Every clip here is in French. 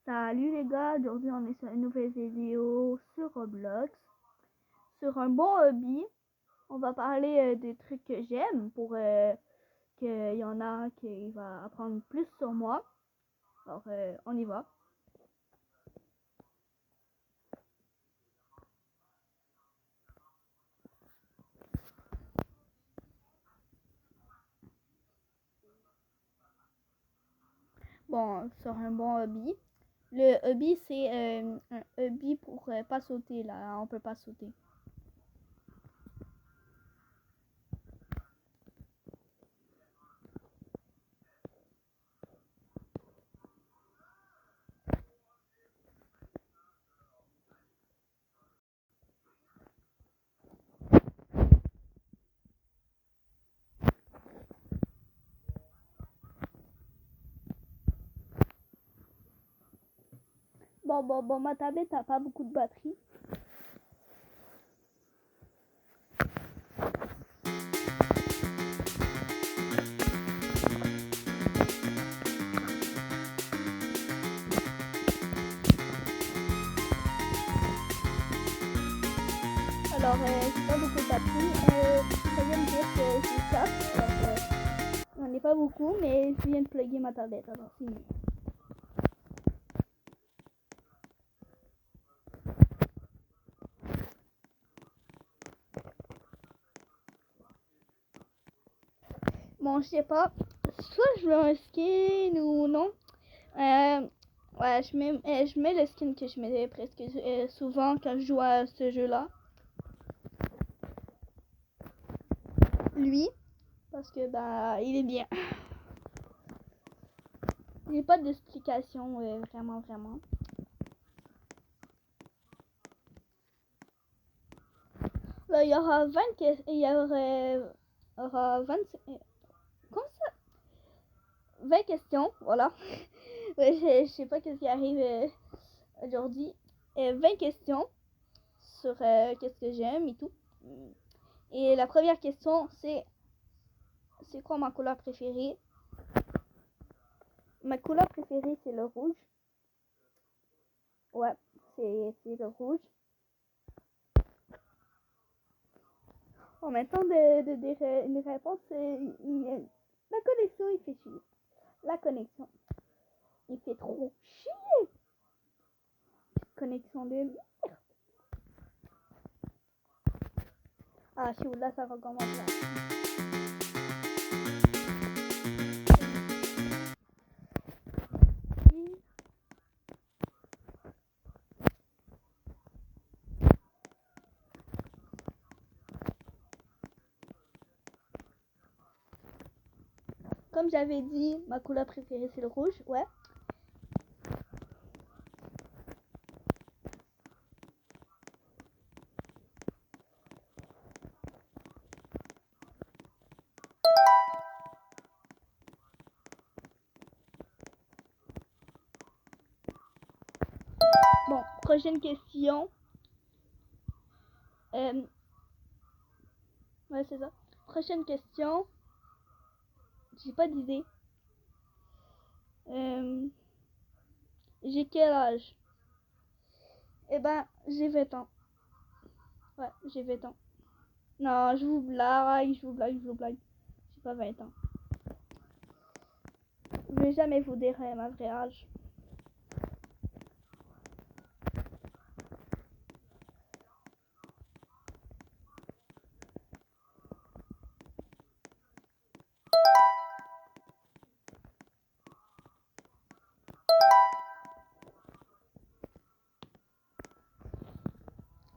Salut les gars, aujourd'hui on est sur une nouvelle vidéo sur Roblox. Sur un bon hobby, on va parler des trucs que j'aime pour qu'il y en a qui va apprendre plus sur moi. Alors on y va. Bon, sur un bon hobby. Le hobby c'est un hobby pour pas sauter là, on peut pas sauter. Bon, ma tablette a pas beaucoup de batterie. Alors, j'ai pas beaucoup de batterie. Ça vient de dire que j'ai 4. Alors, j'en ai pas beaucoup, mais je viens de plugger ma tablette. Alors, c'est mieux. Bon, je sais pas. Soit je veux un skin ou non. Ouais, je mets le skin que je mets presque souvent quand je joue à ce jeu-là. Lui, parce que bah il est bien. Il n'y a pas d'explication vraiment. Là, il y aura 20 questions. Il y aura 20. Comment ça? 20 questions, voilà. Ouais, je sais pas qu'est-ce qui arrive aujourd'hui. 20 questions sur qu'est-ce que j'aime et tout. Et la première question, c'est quoi ma couleur préférée? Ma couleur préférée, c'est le rouge. Ouais, c'est le rouge. En même temps, une réponse, la connexion, il fait chier. La connexion, il fait trop chier. Connexion de merde. Ah, si là, ça recommence là. Comme j'avais dit, ma couleur préférée, c'est le rouge, ouais. Bon, prochaine question. Ouais, c'est ça. Prochaine question. J'ai pas d'idée. J'ai quel âge? Eh ben, j'ai 20 ans. Ouais, j'ai 20 ans. Non, je vous blague. J'ai pas 20 ans. Je vais jamais vous dire ma vraie âge.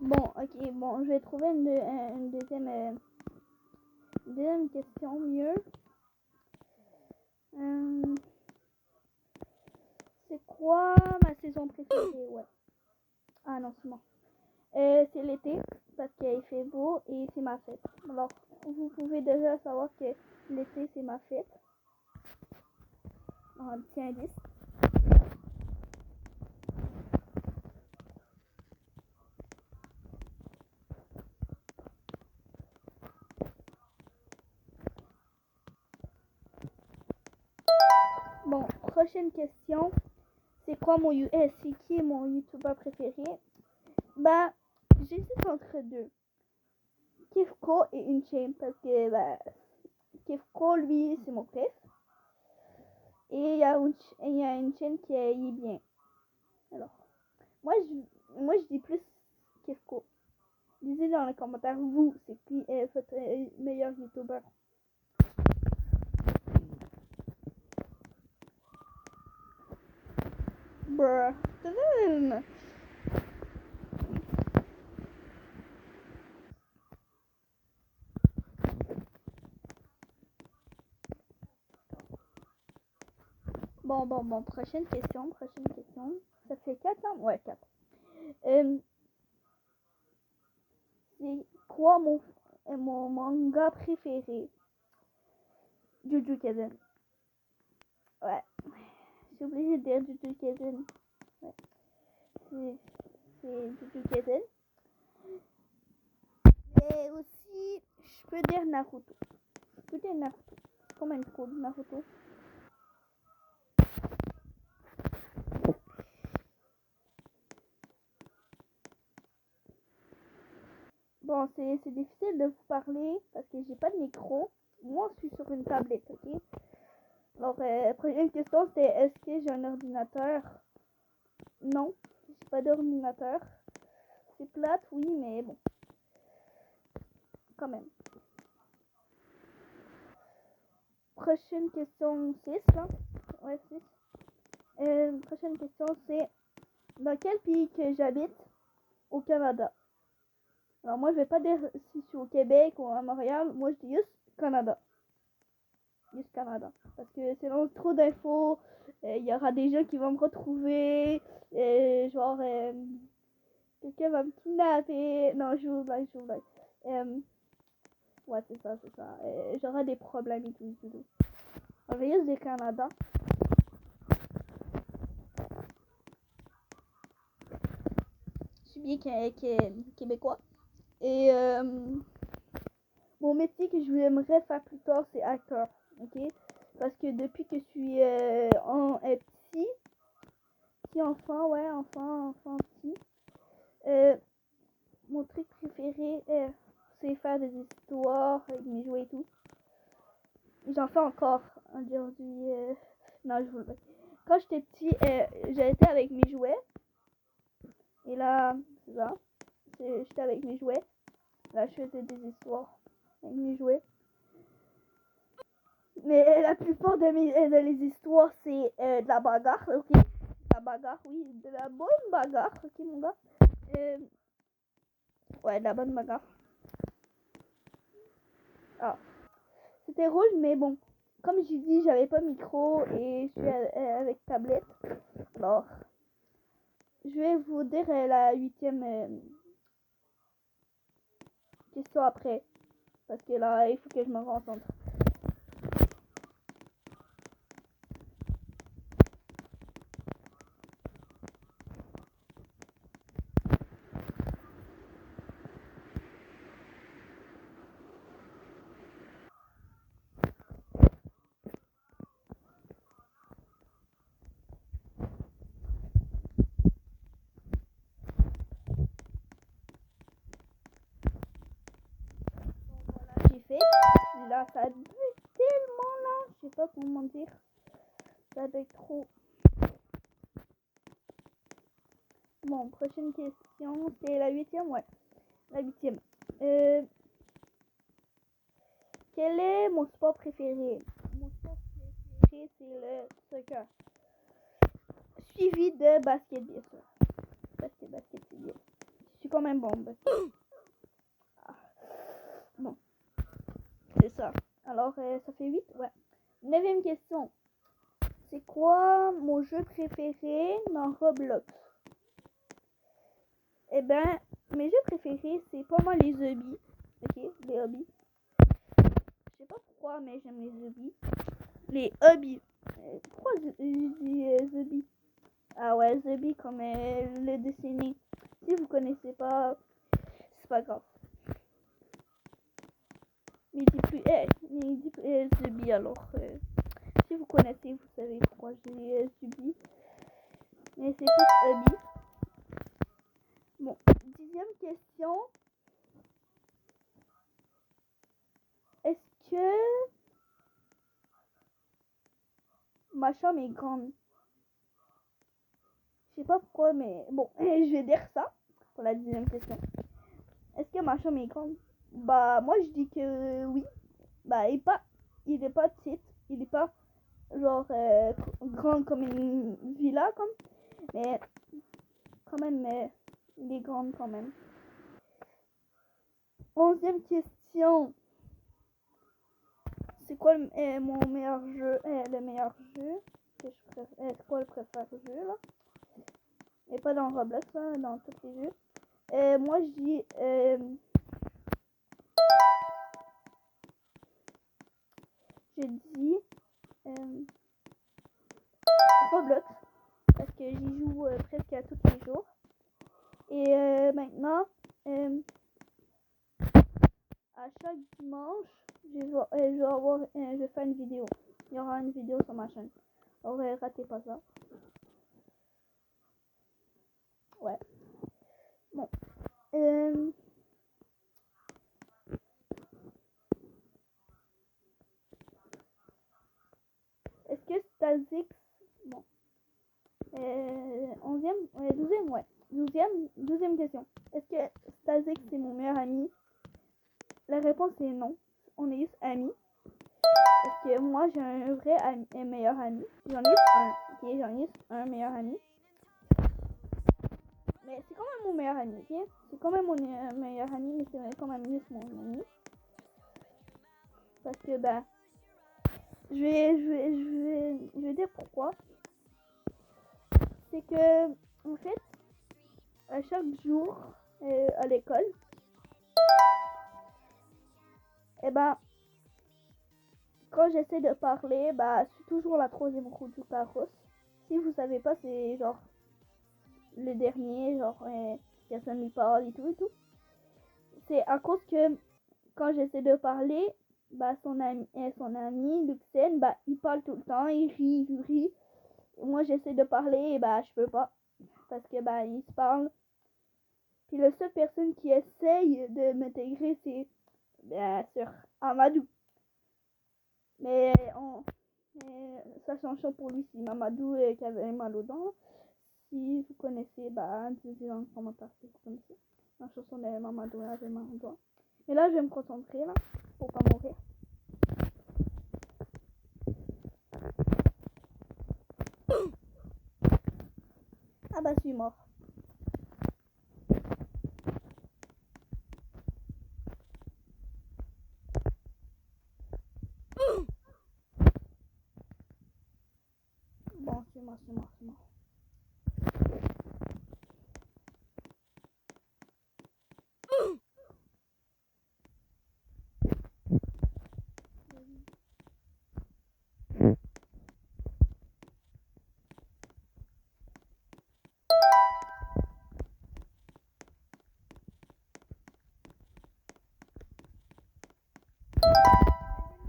Bon, ok, bon, je vais trouver une deuxième question mieux. C'est quoi ma saison préférée? Ouais. Ah non, c'est bon. C'est l'été, parce qu'il fait beau et c'est ma fête. Alors, vous pouvez déjà savoir que l'été, c'est ma fête. Un petit indice. Bon, prochaine question. c'est quoi c'est qui mon youtubeur préféré? Ben, j'hésite entre deux. Kifko et Inchain parce que Kifko, lui, c'est mon préf. Et il y a Inchain qui est bien. Alors, moi je dis plus Kifko. Lisez dans les commentaires, vous, c'est qui est votre meilleur youtubeur. Bruh. Bon, prochaine question. Ça fait 4 ans? Ouais, 4. C'est quoi mon manga préféré? Jujutsu Kaisen. Ouais. Je suis obligée de dire Jujutsu Kaisen. Ouais. C'est Jujutsu Kaisen. Et aussi, je peux dire Naruto. C'est quand même cool, Naruto. Bon, c'est difficile de vous parler parce que j'ai pas de micro. Moi, je suis sur une tablette, ok? Alors, prochaine question, c'est est-ce que j'ai un ordinateur? Non, j'ai pas d'ordinateur. C'est plate, oui, mais bon. Quand même. Prochaine question 6, là. Ouais, 6. Prochaine question, c'est dans quel pays que j'habite au Canada? Alors, moi, je vais pas dire si je suis au Québec ou à Montréal. Moi, je dis juste Canada. Juste Canada. Parce que sinon, trop d'infos. Il y aura des gens qui vont me retrouver. Genre, quelqu'un va me kidnapper. Non, je vous blague. Ouais, c'est ça. J'aurai des problèmes et tout. On va juste dire Canada. Je suis bien québécois. Et mon métier que je voudrais faire plus tard, c'est acteur. Ok? Parce que depuis que je suis petit enfant petit, mon truc préféré, c'est faire des histoires avec mes jouets et tout. J'en fais encore aujourd'hui. Non, je vous le dis. Quand j'étais petit, j'étais avec mes jouets. Et là, c'est ça. J'étais avec mes jouets. Là, je faisais des histoires avec mes jouets. Mais la plupart de les histoires, c'est de la bagarre, ok? De la bagarre, oui. De la bonne bagarre, ok, mon gars? Ouais, de la bonne bagarre. Ah. C'était rouge, mais bon. Comme j'ai dit, j'avais pas micro et je suis avec tablette. Alors, je vais vous dire la 8e question après. Parce que là, il faut que je me concentre. J'ai fait. Là, ça a dû tellement là. Je sais pas comment dire. Ça doit être trop. Bon, prochaine question. C'est la 8e, ouais. La 8e. Quel est mon sport préféré? Mon sport préféré, c'est le soccer. Suivi de basket, bien sûr. Basket, c'est bien. Je suis quand même bon. Ah. Bon, c'est ça. Alors, ça fait 8, ouais. 9e question. C'est quoi mon jeu préféré dans Roblox? Eh ben, mes jeux préférés, c'est pas mal les hobbies. Ok, les hobbies. Je sais pas pourquoi, mais j'aime les hobbies. Les hobbies. Pourquoi je dis hobbies? Ah ouais, Zubby comme le dessiné. Si vous connaissez pas, c'est pas grave. Mais il dit plus Zubby alors. Si vous connaissez, vous savez pourquoi j'ai Zubby. c'est plus hobby. Bon, 10e question. Est-ce que ma chambre est grande? Je sais pas pourquoi, mais bon, je vais dire ça pour la 10e question. Est-ce que ma chambre est grande? Bah, moi je dis que oui. Bah, il est pas petite, il est pas genre grande comme une villa, comme, mais quand même, il est grand quand même. 11e question. C'est quoi mon meilleur jeu, le meilleur jeu que je préfère, c'est quoi le préféré jeu là? Et pas dans Roblox, là, dans tous les jeux. Moi je dis Roblox parce que j'y joue presque à tous les jours. Et maintenant, à chaque dimanche, je vais faire une vidéo. Il y aura une vidéo sur ma chaîne. Alors, ratez pas ça. Ouais. Bon. Est-ce que Stazix... Bon. 11e... 12e, ouais. 12e question. Est-ce que Stazix c'est mon meilleur ami? La réponse est non. On est juste amis. Parce que moi, j'ai un vrai meilleur ami. J'en ai juste un. Ok, j'en ai juste un meilleur ami. Mais c'est quand même mon meilleur ami, ok? C'est quand même mon meilleur ami, mais c'est quand même juste mon ami. Parce que, bah... Je vais dire pourquoi. C'est que, en fait, à chaque jour, à l'école, et ben, quand j'essaie de parler, bah, je suis toujours la 3e roue du carrosse. Si vous savez pas, c'est genre le dernier, genre personne lui parle et tout et tout. C'est à cause que quand j'essaie de parler, bah son ami Luxen, bah il parle tout le temps, il rit. Et moi j'essaie de parler et bah je peux pas parce que bah il se parle. Puis la seule personne qui essaye de m'intégrer, c'est bien sûr Amadou. Mais ça change pour lui si Mamadou qui avait mal aux dents. Si vous connaissez, bah dites-le dans les commentaires si vous connaissez la chanson de Mamadou avait mal aux dents. Mais là je vais me concentrer là pour pas mourir. Ah bah je suis mort. Bon, c'est mort.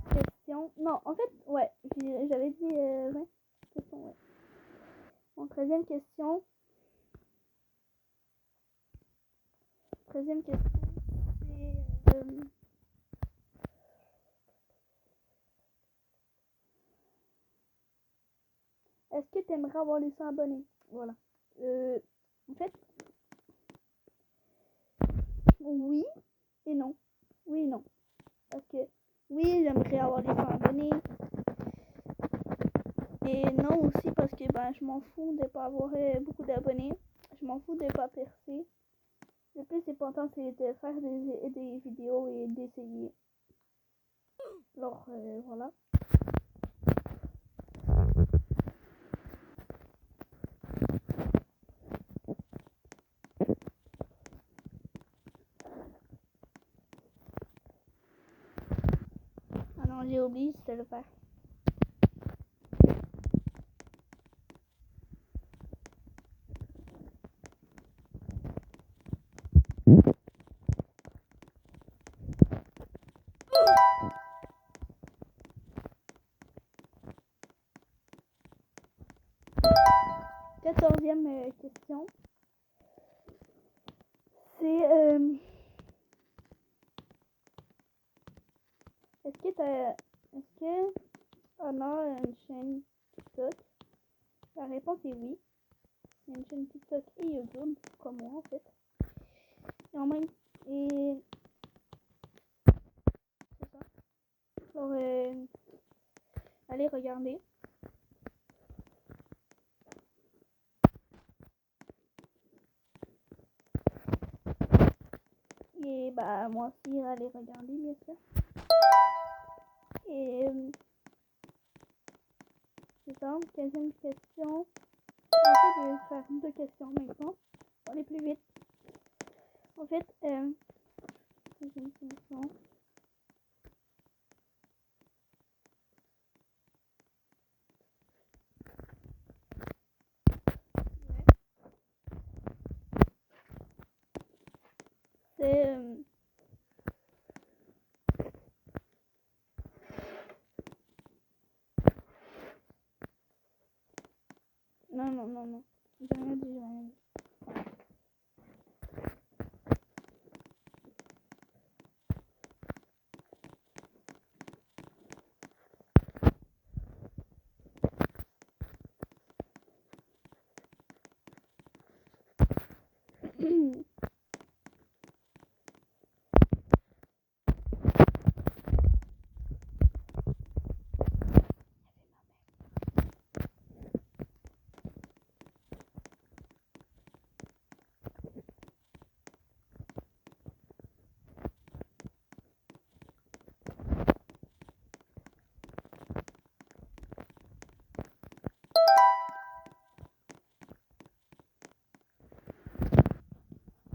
Question. Non, en fait, ouais, j'avais dit 20 questions, ouais. Bon, 13e question. 13e question, c'est... est-ce que tu aimerais avoir les 100 abonnés? Voilà. En fait, oui et non. Oui et non. Parce que oui, j'aimerais avoir les 100 abonnés. Et non aussi parce que ben, je m'en fous de pas avoir beaucoup d'abonnés. Je m'en fous de pas percer. Le plus important, c'est de faire des vidéos et d'essayer. Alors, voilà. Ah non, j'ai oublié de le faire. 14e question. C'est est-ce que on a une chaîne TikTok? La réponse est oui. Il y a une chaîne TikTok et YouTube, comme moi en fait. Et c'est ça. Alors, allez regarder. Et bah moi aussi, allez regarder bien sûr. Et c'est ça, 15e question. En fait, je vais faire 2 questions maintenant. Pour aller plus vite. En fait, 15e question. C'est non. J'ai rien dit.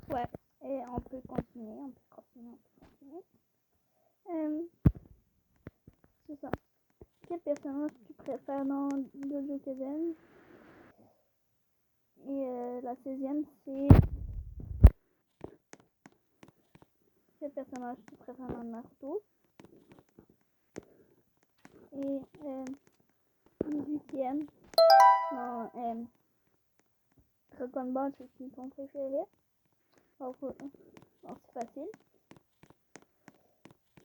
Ouais, et on peut continuer. C'est ça. Quel personnage tu préfères dans Jojo Kaden? Et la 16e, c'est quel personnage tu préfères dans Naruto? Et 18e, dans Dragon Ball, c'est ton préféré? Alors, c'est facile.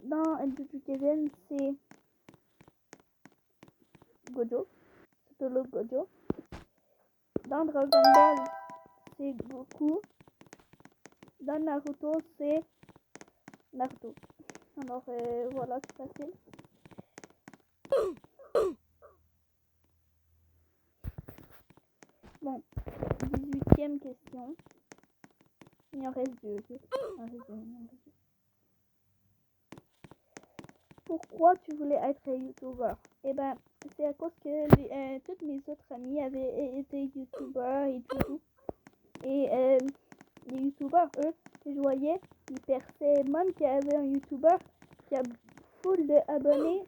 Dans Jojo Kaden, c'est Gojo. C'est le Gojo. Dans Dragon Ball, c'est Goku. Dans Naruto, c'est Naruto. Alors voilà, c'est facile. Bon, 18e question. Il en reste 2. Pourquoi tu voulais être youtubeur? Eh ben, c'est à cause que toutes mes autres amies avaient été youtubeurs et tout. Et les youtubeurs, eux, que je voyais, ils perçaient. Même qu'il y avait un youtubeur qui a full d'abonnés,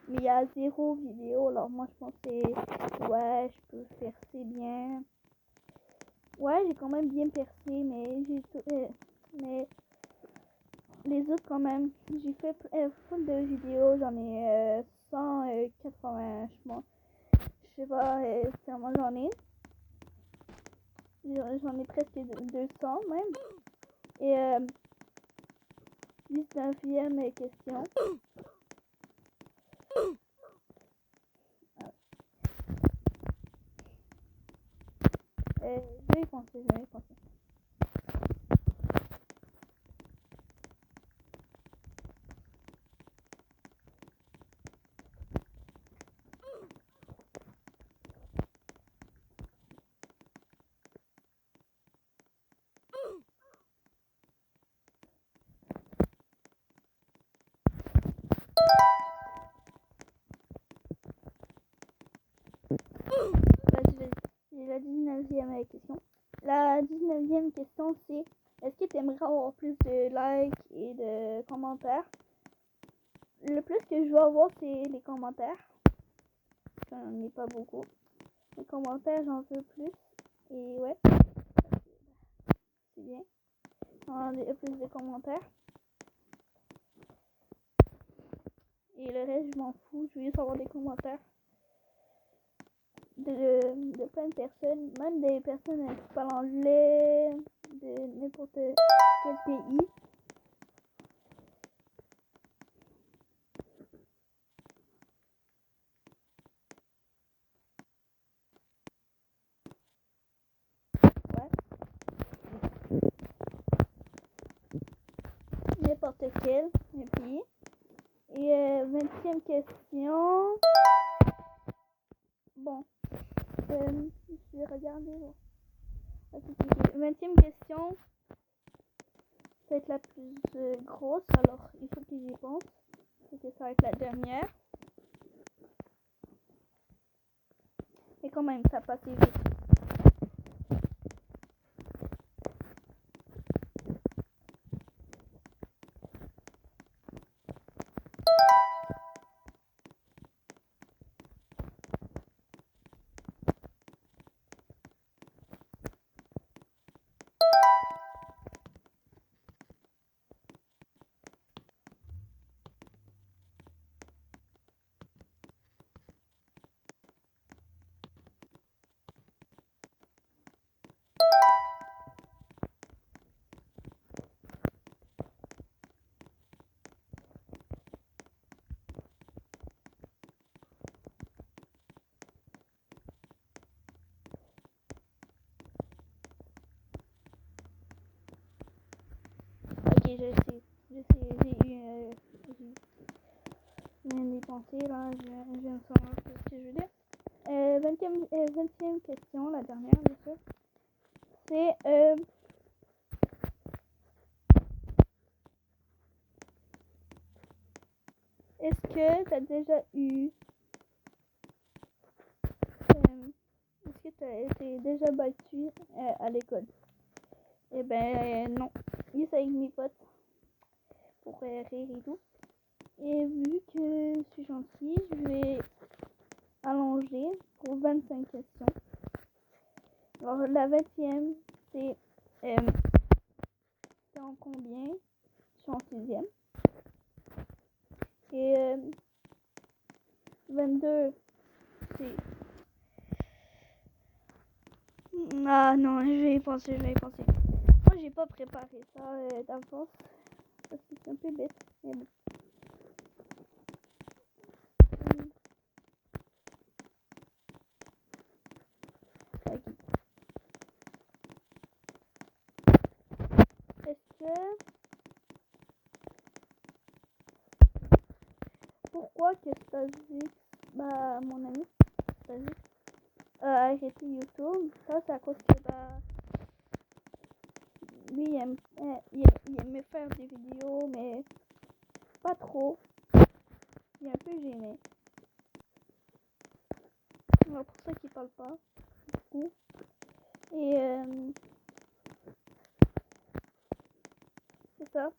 mais il y a 0 vidéo. Alors moi, je pensais, ouais, je peux percer bien. Ouais, j'ai quand même bien percé, mais mais les autres quand même. J'ai fait full de vidéos, j'en ai 180, je sais pas sûrement j'en ai presque 200 même. Et 19e question. Je vais y penser. Vas-y. J'ai la 19e question. La 19e question, c'est est-ce que tu aimerais avoir plus de likes et de commentaires? Le plus que je veux avoir, c'est les commentaires. J'en ai pas beaucoup. Les commentaires, j'en veux plus. Et ouais, c'est bien. J'en ai plus de commentaires. Et le reste, je m'en fous. Je veux juste avoir des commentaires. de plein de personnes, même des personnes qui parlent anglais, de n'importe quel pays. Ouais. N'importe quel pays. Et 20e question. Bon. Je vais regarder. 20e question. Ça va être la plus grosse, alors il faut que j'y pense. Et que ça va être la dernière. Et quand même, ça passe vite. Ok, j'ai eu des pensées là, je viens de savoir ce que je veux dire. 20e question, la dernière bien sûr. C'est est-ce que tu as déjà eu est-ce que tu as été déjà battu à l'école? Eh ben non. Juste avec mes potes pour rire et tout. Et vu que je suis gentille, je vais allonger pour 25 questions. Alors la 20e, c'est en combien? Je suis en 6e. Et 22, c'est... Ah non, je vais y penser. Moi, j'ai pas préparé ça d'avance. Parce que c'est un peu bête. Mais bon. Ok. Est-ce que... Pourquoi que Stasic, mon ami Stasic, a arrêté YouTube? Ça, c'est à cause que, lui, il aimait faire des vidéos, mais pas trop. Il est un peu gêné. Alors, pour ça qu'il parle pas beaucoup. Et c'est ça.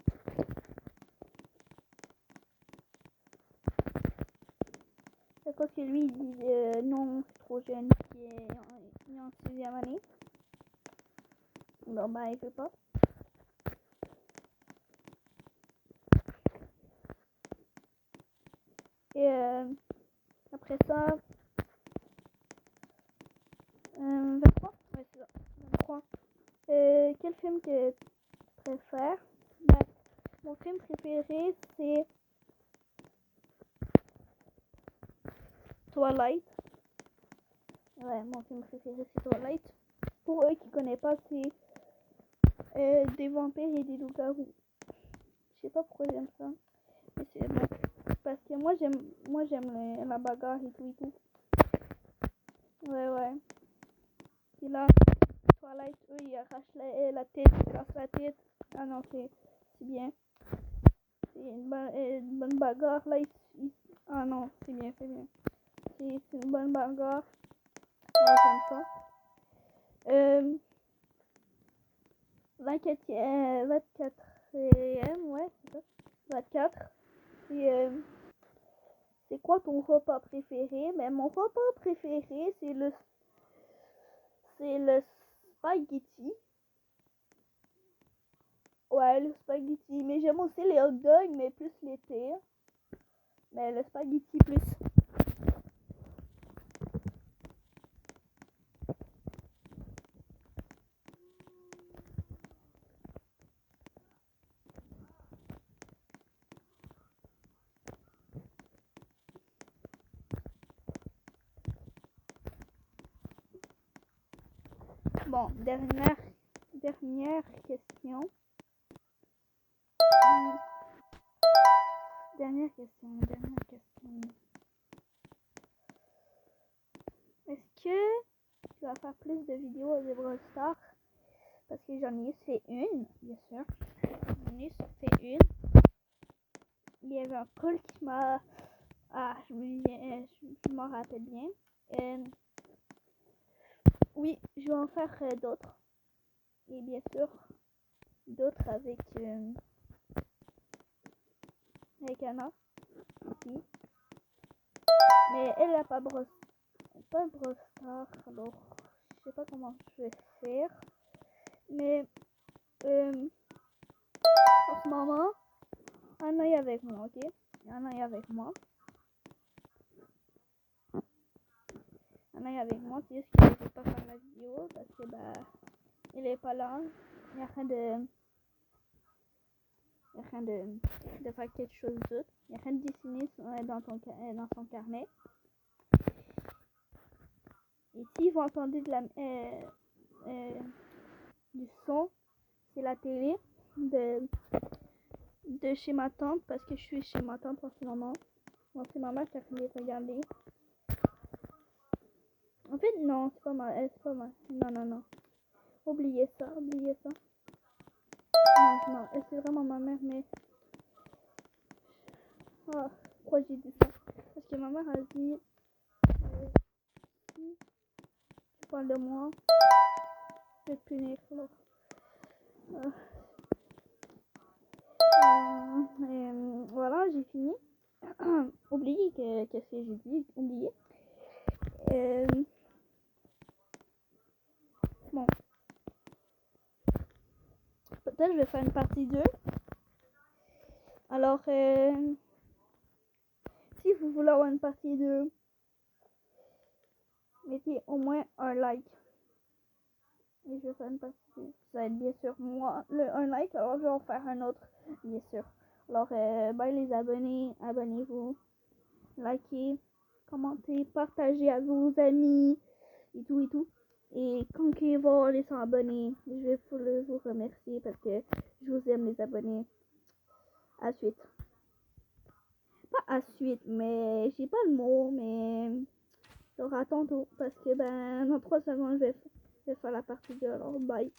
C'est parce que lui, il dit non, c'est trop jeune, il est en 6e année. Non, il peut pas. Et après ça, 23? Ouais, c'est ça. 23. Quel film que tu préfères? Mon film préféré, c'est Twilight. Ouais, mon film préféré, c'est Twilight. Pour eux qui connaissent pas, c'est des vampires et des loups-garous. Je sais pas pourquoi j'aime ça. Mais c'est bon. Parce que moi, j'aime la bagarre et tout. Ouais. Et là, Twilight, eux, ils arrachent la tête, ils cassent la tête. Ah non, c'est bien. C'est une bonne bagarre. Là, ah non, c'est bien. C'est une bonne bagarre. Ouais, j'aime ça. 24e, ouais, c'est ça. 24. C'est quoi ton repas préféré? Mais mon repas préféré, c'est le spaghetti. Ouais, le spaghetti. Mais j'aime aussi les hot dogs, mais plus l'été. Mais le spaghetti plus. Bon, dernière question. Dernière question. Est-ce que tu vas faire plus de vidéos de Brawl Stars? Parce que j'en ai fait une, bien sûr. J'en ai fait une. Il y avait un call qui m'a... Ah, je m'en rappelle bien. Oui, je vais en faire d'autres. Et bien sûr, d'autres avec Anna aussi. Mais elle n'a pas Brawl Stars, alors je sais pas comment je vais faire. Mais en ce moment, Anna est avec moi, ok? Anna est avec moi. C'est juste que je ne vais pas faire la vidéo parce que il est pas là. Il y a rien de faire quelque chose d'autre. Il y a rien de dessiner dans son carnet. Et si vous entendez du son, c'est la télé de chez ma tante, parce que je suis chez ma tante en ce moment. Bon, c'est ma mère qui a fini de regarder. En fait, non, c'est pas ma. Non. Oubliez ça. Non, c'est vraiment ma mère, mais... Oh, pourquoi j'ai dit ça? Parce que ma mère a dit... si tu parles de moi, je vais te punir. Voilà, j'ai fini. Oubliez qu'est-ce que j'ai dit. Oubliez. Bon. Peut-être je vais faire une partie 2. Alors, si vous voulez avoir une partie 2, mettez au moins un like. Et je vais faire une partie 2. Ça va être bien sûr moi, un like, alors je vais en faire un autre, bien sûr. Alors, bye les abonnés, abonnez-vous, likez, commentez, partagez à vos amis, et tout. Et quand ils vont les s'abonner, je vais vous remercier parce que je vous aime les abonnés. À suite. Pas à suite, mais j'ai pas le mot, mais alors à tantôt parce que dans 3 secondes je vais faire la partie 2, alors bye.